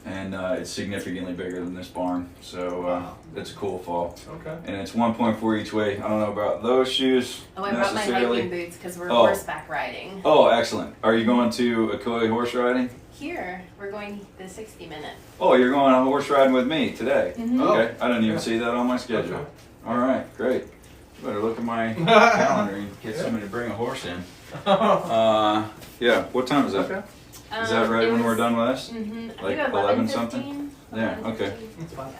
Speaker 1: And it's significantly bigger than this barn. So it's a cool fall.
Speaker 3: Okay.
Speaker 1: And it's 1.4 each way. I don't know about those shoes
Speaker 2: Oh, I brought my
Speaker 1: necessarily.
Speaker 2: hiking boots because we're
Speaker 1: Oh.
Speaker 2: horseback riding.
Speaker 1: Oh, excellent. Are you going to Ocoee horse riding?
Speaker 2: Here, we're going the 60-minute.
Speaker 1: Oh, you're going horse riding with me today.
Speaker 2: Mhm.
Speaker 1: Okay, I didn't even
Speaker 3: Yeah.
Speaker 1: see that on my schedule.
Speaker 3: Okay.
Speaker 1: All right, great. Better look at my calendar and get somebody to bring a horse in. Yeah, what time is that?
Speaker 3: Okay.
Speaker 1: Is that right when we're done with this?
Speaker 2: Mm-hmm.
Speaker 1: Like
Speaker 2: I think
Speaker 1: 11
Speaker 2: 11:15.
Speaker 1: something? Yeah, okay.
Speaker 2: 11:15.
Speaker 3: That's fine.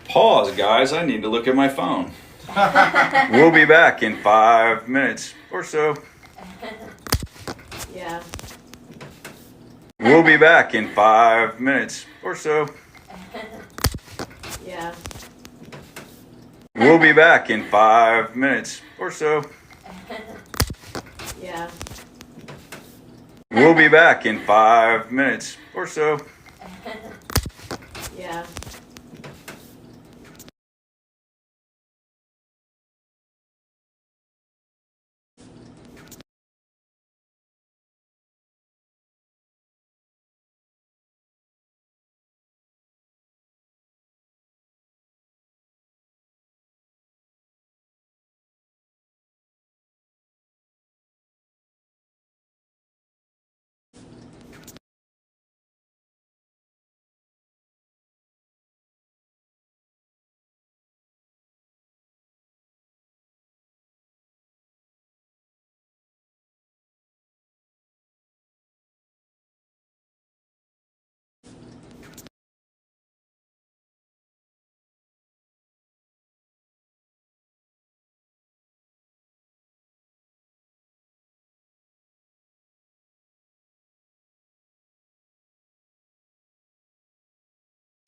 Speaker 1: Pause, guys. I need to look at my phone. We'll be back in 5 minutes or so.
Speaker 2: Yeah.
Speaker 1: We'll be back in 5 minutes or so.
Speaker 2: Yeah.
Speaker 1: We'll be back in 5 minutes or so.
Speaker 2: Yeah.
Speaker 1: We'll be back in 5 minutes or so.
Speaker 2: Yeah.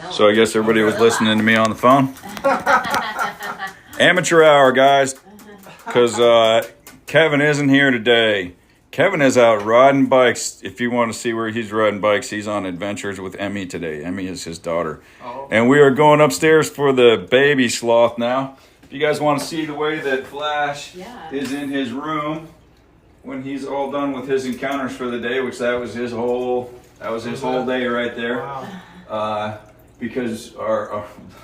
Speaker 1: So I guess everybody was listening to me on the phone. Amateur hour, guys, because Kevin isn't here today. Kevin is out riding bikes. If you want to see where he's riding bikes, he's on adventures with Emmy today. Emmy is his daughter. Oh. And we are going upstairs for the baby sloth now. If you guys want to see the way that Flash is in his room when he's all done with his encounters for the day, which that was his whole day right there. Wow. Because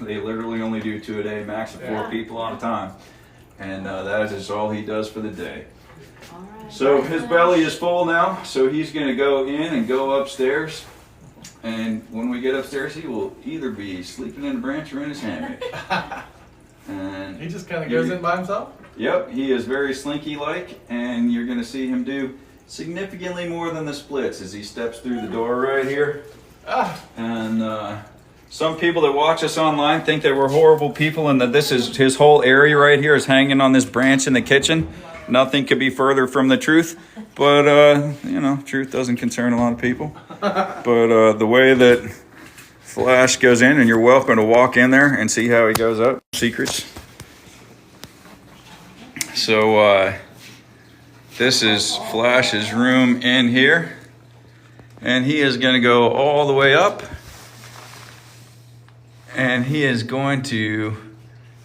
Speaker 1: they literally only do 2 a day, max of 4 people at a time. And that is all he does for the day. Right. So his belly is full now, so he's going to go in and go upstairs. And when we get upstairs, he will either be sleeping in a branch or in his hammock. And
Speaker 3: he just kind of goes in by himself?
Speaker 1: Yep, he is very slinky-like, and you're going to see him do significantly more than the splits as he steps through the door right here. And some people that watch us online think that we're horrible people and that this is his whole area right here is hanging on this branch in the kitchen. Nothing could be further from the truth, but you know, truth doesn't concern a lot of people. But the way that Flash goes in, and you're welcome to walk in there and see how he goes up. Secrets. So this is Flash's room in here, and he is going to go all the way up, and he is going to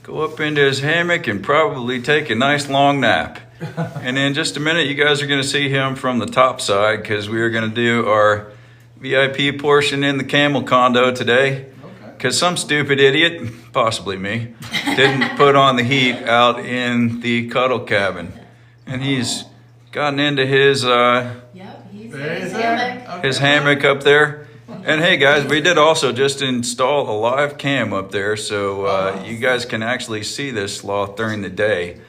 Speaker 1: go up into his hammock and probably take a nice long nap. And in just a minute, you guys are going to see him from the top side because we are going to do our VIP portion in the camel condo today. Because some stupid idiot, possibly me, didn't put on the heat out in the cuddle cabin. And he's gotten into his hammock up there. And hey guys, we did also just install a live cam up there, so you guys can actually see this sloth during the day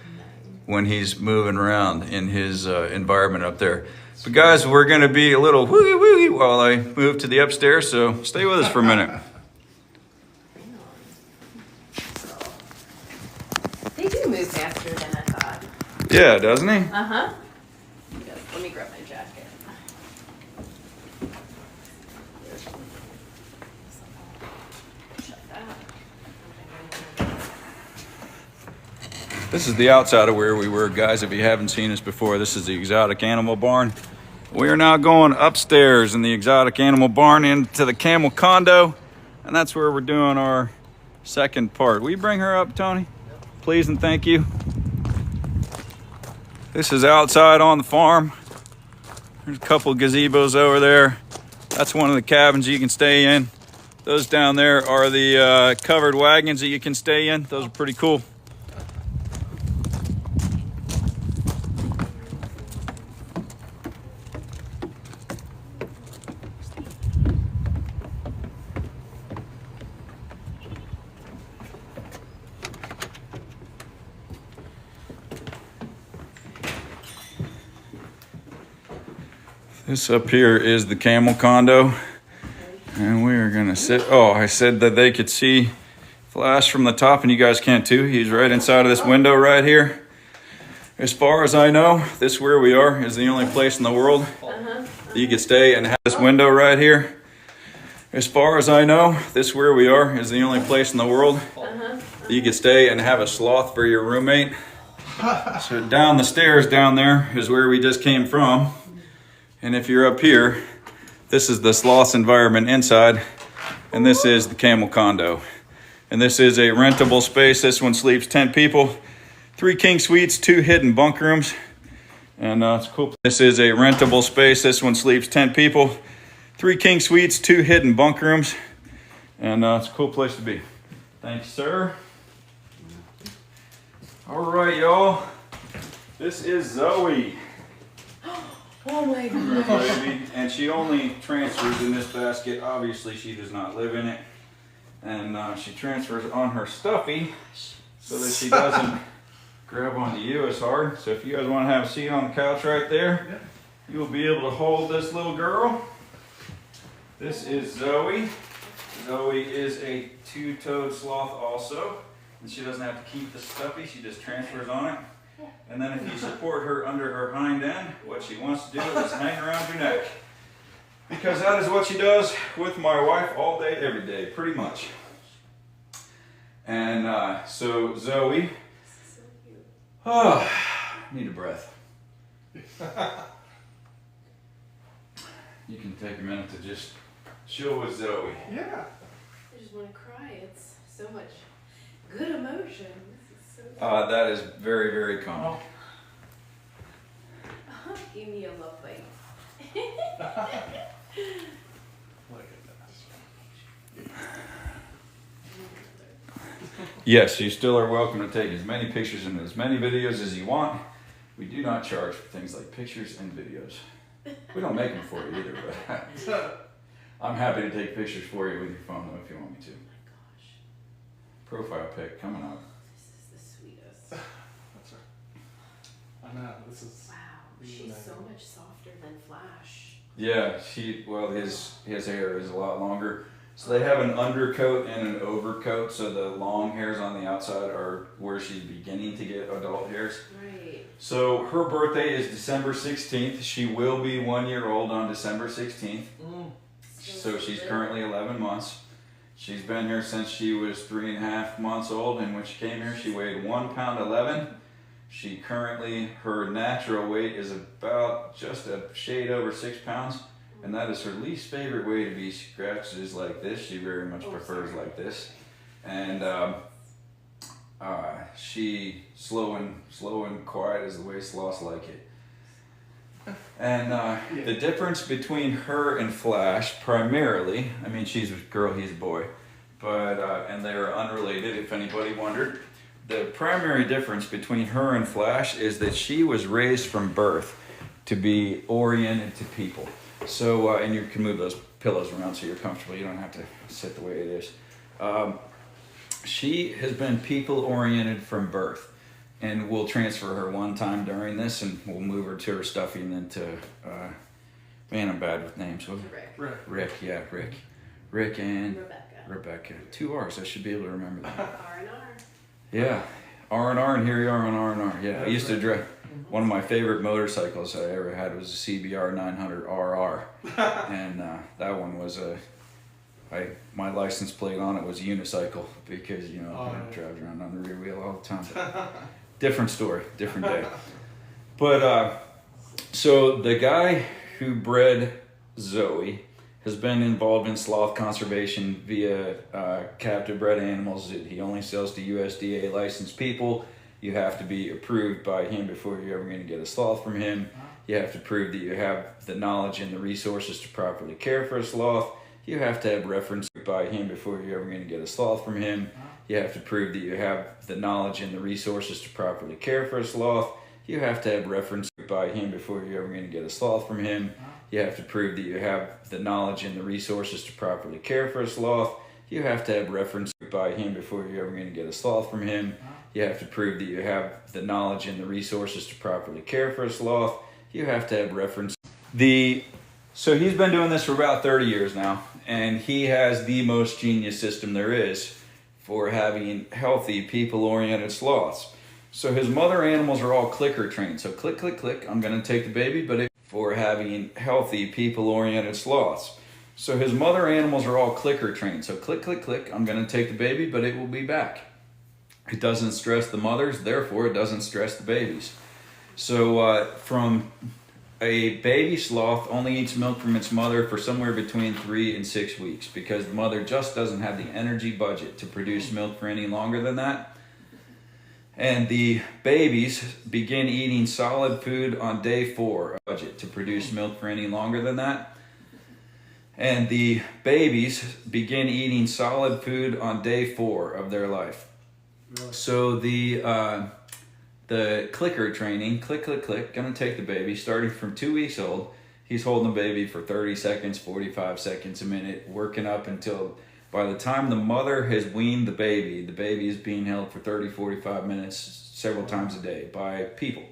Speaker 1: when he's moving around in his environment up there. But guys, we're going to be a little wooey while I move to the upstairs, so stay with us for a minute.
Speaker 2: They do move faster than I thought.
Speaker 1: Yeah, doesn't he?
Speaker 2: Uh-huh. Let me grab my jacket.
Speaker 1: This is the outside of where we were, guys. If you haven't seen us before, this is the exotic animal barn. We are now going upstairs in the exotic animal barn into the camel condo, and that's where we're doing our second part. Will you bring her up, Tony? Please and thank you. This is outside on the farm. There's a couple of gazebos over there. That's one of the cabins you can stay in. Those down there are the covered wagons that you can stay in. Those are pretty cool. This up here is the camel condo, and we are gonna sit. Oh, I said that they could see Flash from the top, and you guys can't too. He's right inside of this window right here. As far as I know, this where we are is the only place in the world that you could stay and have this window right here. As far as I know, this where we are is the only place in the world that you could stay and have a sloth for your roommate. So down the stairs down there is where we just came from. And if you're up here, this is the sloth environment inside, and this is the camel condo. And this is a rentable space. This one sleeps 10 people, 3 king suites, 2 hidden bunk rooms. And it's cool. This is a rentable space. This one sleeps 10 people, 3 king suites, 2 hidden bunk rooms. And it's a cool place to be. Thanks, sir. All right, y'all. This is Zoe.
Speaker 2: Oh my God.
Speaker 1: And she only transfers in this basket. Obviously, she does not live in it. And she transfers on her stuffy so that she doesn't grab onto you as hard. So if you guys want to have a seat on the couch right there, you will be able to hold this little girl. This is Zoe. Zoe is a 2-toed sloth also. And she doesn't have to keep the stuffy, she just transfers on it. And then if you support her under her hind end, what she wants to do is hang around your neck. Because that is what she does with my wife all day, every day, pretty much. And so Zoe,
Speaker 2: So cute.
Speaker 1: oh, need a breath. You can take a minute to just chill with Zoe.
Speaker 3: Yeah.
Speaker 2: I just want to cry. It's so much good emotion. This is so
Speaker 1: That is very, very common.
Speaker 2: Give me a love bite.
Speaker 3: Look at that.
Speaker 1: Yes, you still are welcome to take as many pictures and as many videos as you want. We do not charge for things like pictures and videos. We don't make them for you either, but I'm happy to take pictures for you with your phone though if you want me to.
Speaker 2: Oh my gosh.
Speaker 1: Profile pic coming up.
Speaker 2: This is the sweetest.
Speaker 3: That's right. I know, this is.
Speaker 2: Wow. She's so much softer than Flash.
Speaker 1: Yeah, his hair is a lot longer. So they have an undercoat and an overcoat, so the long hairs on the outside are where she's beginning to get adult hairs.
Speaker 2: Right.
Speaker 1: So her birthday is December 16th. She will be 1 year old on December 16th. So she's currently 11 months. She's been here since she was 3.5 months old, and when she came here she weighed 1 pound 11. She currently, her natural weight is about just a shade over 6 pounds. And that is her least favorite way to be scratched is like this. She very much prefers like this. And she slow and quiet is the way sloths like it. And the difference between her and Flash primarily, I mean she's a girl, he's a boy, but and they're unrelated if anybody wondered. The primary difference between her and Flash is that she was raised from birth to be oriented to people. So, and you can move those pillows around so you're comfortable. You don't have to sit the way it is. She has been people-oriented from birth. And we'll transfer her one time during this, and we'll move her to her stuffy and then to, man, I'm bad with names. Rick, yeah, Rick. Rick and Rebecca. 2 R's, I should be able to remember that.
Speaker 2: R&R.
Speaker 1: Yeah, R&R, and here you are on R&R. Yeah, I used to drive. One of my favorite motorcycles I ever had was a CBR 900 RR, and that one was my license plate on it was unicycle because I drive around on the rear wheel all the time. Different story, different day. But so the guy who bred Zoe has been involved in sloth conservation via captive bred animals. He only sells to USDA licensed people. You have to be approved by him before you're ever going to get a sloth from him. You have to prove that you have the knowledge and the resources to properly care for a sloth. You have to have reference by him before you're ever going to get a sloth from him. You have to prove that you have the knowledge and the resources to properly care for a sloth. You have to have reference by him before you're ever going to get a sloth from him. You have to prove that you have the knowledge and the resources to properly care for a sloth. You have to have reference by him before you're ever going to get a sloth from him. You have to prove that you have the knowledge and the resources to properly care for a sloth. You have to have reference. So he's been doing this for about 30 years now, and he has the most genius system there is for having healthy, people-oriented sloths. So his mother animals are all clicker trained. So click, click, click, I'm gonna take the baby, but for having healthy, people-oriented sloths. So his mother animals are all clicker trained. So click, click, click, I'm gonna take the baby, but it will be back. It doesn't stress the mothers, therefore it doesn't stress the babies. So from a baby sloth only eats milk from its mother for somewhere between 3 and 6 weeks because the mother just doesn't have the energy budget to produce milk for any longer than that. And the babies begin eating solid food on day 4 budget to produce milk for any longer than that. And the babies begin eating solid food on day 4 of their life. So the clicker training, click, click, click, gonna take the baby, starting from 2 weeks old. He's holding the baby for 30 seconds, 45 seconds, a minute, working up until by the time the mother has weaned the baby is being held for 30, 45 minutes, several times a day by people.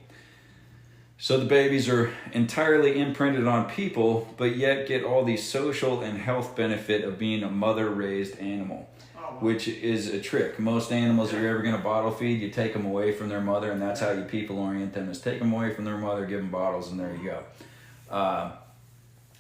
Speaker 1: So the babies are entirely imprinted on people, but yet get all the social and health benefit of being a mother-raised animal. Which is a trick. Most animals you're ever going to bottle feed, you take them away from their mother, and that's how you people orient them, is take them away from their mother, give them bottles, and there you go.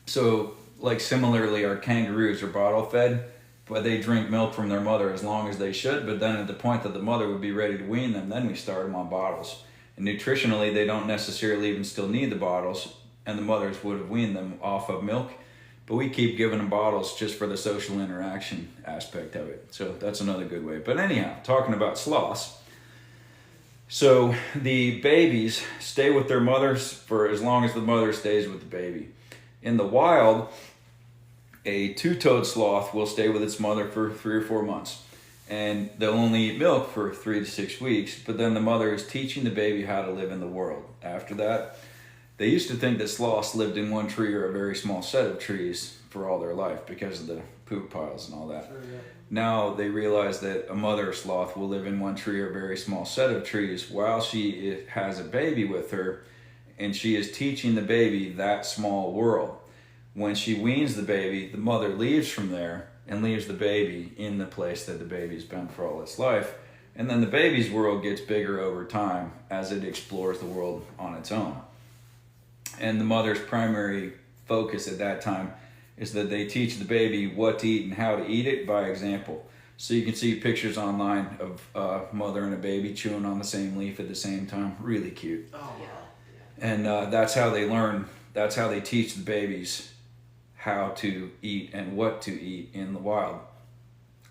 Speaker 1: So like similarly, our kangaroos are bottle fed, but they drink milk from their mother as long as they should. But then at the point that the mother would be ready to wean them, then we start them on bottles. And nutritionally, they don't necessarily even still need the bottles, and the mothers would have weaned them off of milk. But we keep giving them bottles just for the social interaction aspect of it. So that's another good way. But anyhow, talking about sloths. So the babies stay with their mothers for as long as the mother stays with the baby. In the wild, a two-toed sloth will stay with its mother for 3 or 4 months. And they'll only eat milk for 3 to 6 weeks. But then the mother is teaching the baby how to live in the world. After that, they used to think that sloths lived in one tree or a very small set of trees for all their life because of the poop piles and all that.
Speaker 3: Sure, yeah.
Speaker 1: Now they realize that a mother sloth will live in one tree or a very small set of trees while she has a baby with her, and she is teaching the baby that small world. When she weans the baby, the mother leaves from there and leaves the baby in the place that the baby's been for all its life. And then the baby's world gets bigger over time as it explores the world on its own. And the mother's primary focus at that time is that they teach the baby what to eat and how to eat it by example. So you can see pictures online of a mother and a baby chewing on the same leaf at the same time. Really cute.
Speaker 3: Oh,
Speaker 2: Yeah.
Speaker 3: wow.
Speaker 1: And that's how they learn, that's how they teach the babies how to eat and what to eat in the wild.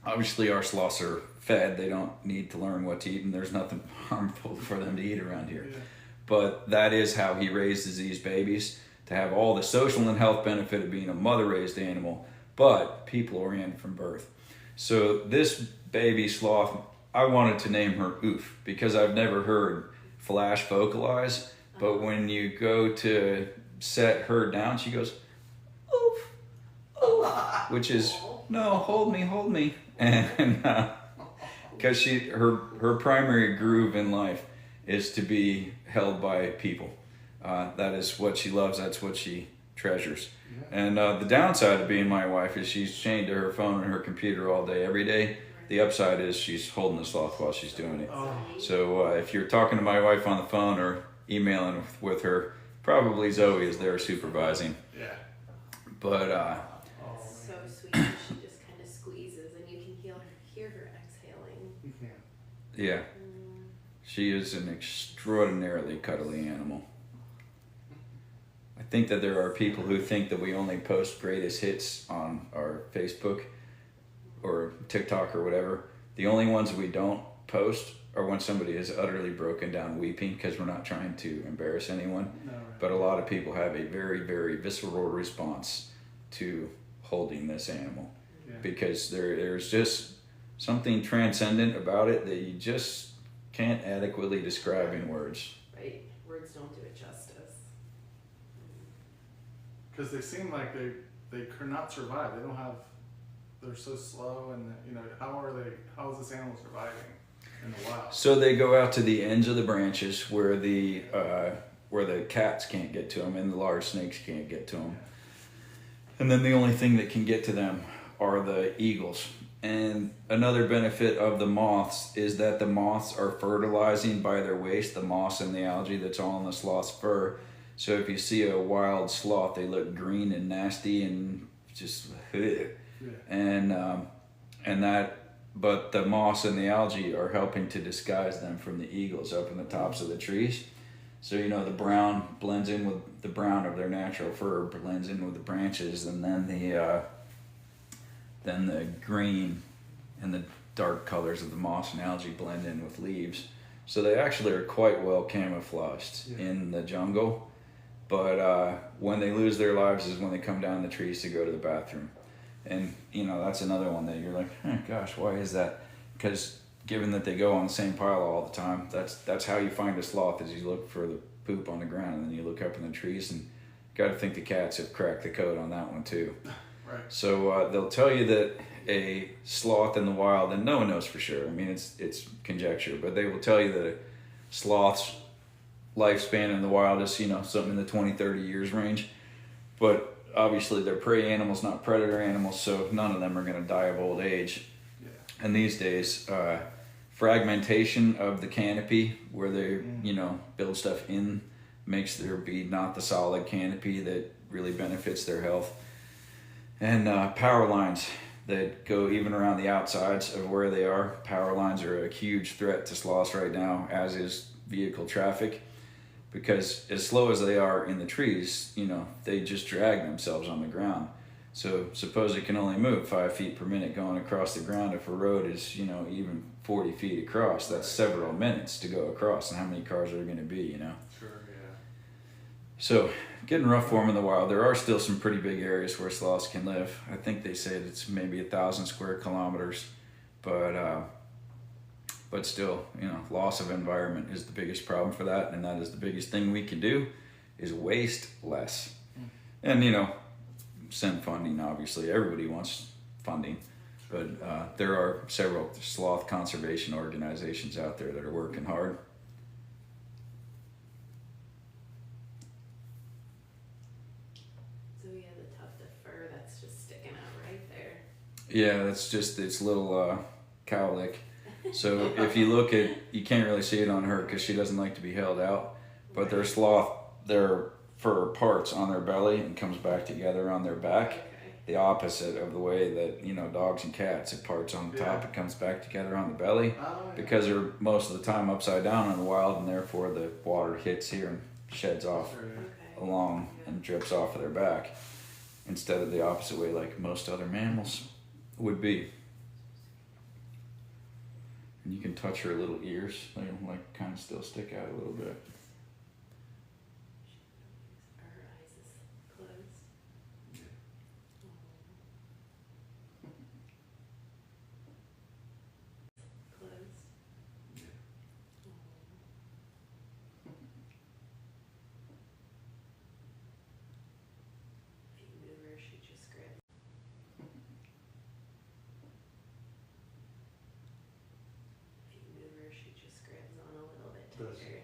Speaker 1: Obviously our sloths are fed, they don't need to learn what to eat, and there's nothing harmful for them to eat around here.
Speaker 3: Yeah.
Speaker 1: But that is how he raises these babies, to have all the social and health benefit of being a mother-raised animal, but people-oriented from birth. So this baby sloth, I wanted to name her Oof, because I've never heard Flash vocalize, but when you go to set her down, she goes, Oof, Oof, which is, no, hold me. And because her primary groove in life is to be held by people. That is what she loves. That's what she treasures.
Speaker 3: Yeah.
Speaker 1: And the downside of being my wife is she's chained to her phone and her computer all day, every day. The upside is she's holding the sloth while she's doing it.
Speaker 3: Oh.
Speaker 1: So if you're talking to my wife on the phone or emailing with her, probably Zoe is there supervising.
Speaker 3: Yeah.
Speaker 1: But
Speaker 3: Oh,
Speaker 2: So
Speaker 3: man.
Speaker 2: sweet. She just kind of squeezes, and you can hear her exhaling.
Speaker 3: You can't.
Speaker 1: yeah, she is an extraordinarily cuddly animal. I think that there are people who think that we only post greatest hits on our Facebook or TikTok or whatever. The only ones we don't post are when somebody is utterly broken down weeping, because we're not trying to embarrass anyone.
Speaker 3: No, right.
Speaker 1: But a lot of people have a very, very visceral response to holding this animal,
Speaker 3: Yeah.
Speaker 1: because there's just something transcendent about it that you just can't adequately describe in words.
Speaker 2: Right? Words don't do it justice.
Speaker 3: Because they seem like they could not survive. They don't have. They're so slow, and how is this animal surviving in the wild?
Speaker 1: So they go out to the ends of the branches where the cats can't get to them and the large snakes can't get to them. And then the only thing that can get to them are the eagles. And another benefit of the moths is that the moths are fertilizing by their waste, the moss and the algae that's all in the sloth's fur. So if you see a wild sloth, they look green and nasty and just ugh.
Speaker 3: Yeah.
Speaker 1: But the moss and the algae are helping to disguise them from the eagles up in the tops of the trees. So, the brown blends in with the brown of their natural fur, blends in with the branches, and then the green and the dark colors of the moss and algae blend in with leaves. So they actually are quite well camouflaged in the jungle. But when they lose their lives is when they come down the trees to go to the bathroom. And, that's another one that you're like, gosh, why is that? Because given that they go on the same pile all the time, that's how you find a sloth, is you look for the poop on the ground, and then you look up in the trees, and you got to think the cats have cracked the code on that one too.
Speaker 3: Right.
Speaker 1: So they'll tell you that a sloth in the wild, and no one knows for sure, I mean, it's conjecture, but they will tell you that a sloth's lifespan in the wild is, something in the 20-30 years range. But obviously they're prey animals, not predator animals, so none of them are going to die of old age.
Speaker 3: Yeah.
Speaker 1: And these days, fragmentation of the canopy, where they, build stuff in, makes there be not the solid canopy that really benefits their health. And power lines that go even around the outsides of where they are. Power lines are a huge threat to sloths right now, as is vehicle traffic, because as slow as they are in the trees, you know, they just drag themselves on the ground. So suppose it can only move 5 feet per minute going across the ground. If a road is, you know, even 40 feet across, that's several minutes to go across, and how many cars are there going to be, you know?
Speaker 3: Sure, yeah.
Speaker 1: So getting rough for them in the wild. There are still some pretty big areas where sloths can live. I think they said it's maybe 1,000 square kilometers, but still, you know, loss of environment is the biggest problem for that, and that is the biggest thing we can do, is waste less. And, you know, send funding, obviously. Everybody wants funding, but there are several sloth conservation organizations out there that are working hard.
Speaker 2: So we have the tuft of fur that's just sticking out right there.
Speaker 1: Yeah, that's just its little cowlick. So if you look at, you can't really see it on her because she doesn't like to be held out, but their sloth, their fur parts on their belly and comes back together on their back.
Speaker 2: Okay.
Speaker 1: The opposite of the way that, you know, dogs and cats, it parts on the top, it comes back together on the belly, because they're most of the time upside down in the wild, and therefore the water hits here and sheds off
Speaker 2: Okay.
Speaker 1: along and drips off of their back, instead of the opposite way like most other mammals would be. And you can touch her little ears, they like kind of still stick out a little bit.
Speaker 2: Are her eyes is closed? Closed? If you move her, she just grabs. If you move her, she just grabs on a little bit
Speaker 3: Does
Speaker 2: tighter.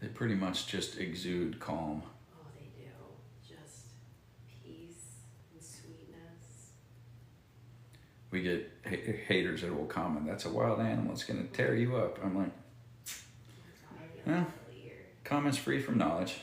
Speaker 1: They pretty much just exude calm.
Speaker 2: Oh, they do. Just peace and sweetness.
Speaker 1: We get haters that will comment, that's a wild animal, it's going to tear you up. I'm like,
Speaker 2: Yeah.
Speaker 1: comments free from knowledge.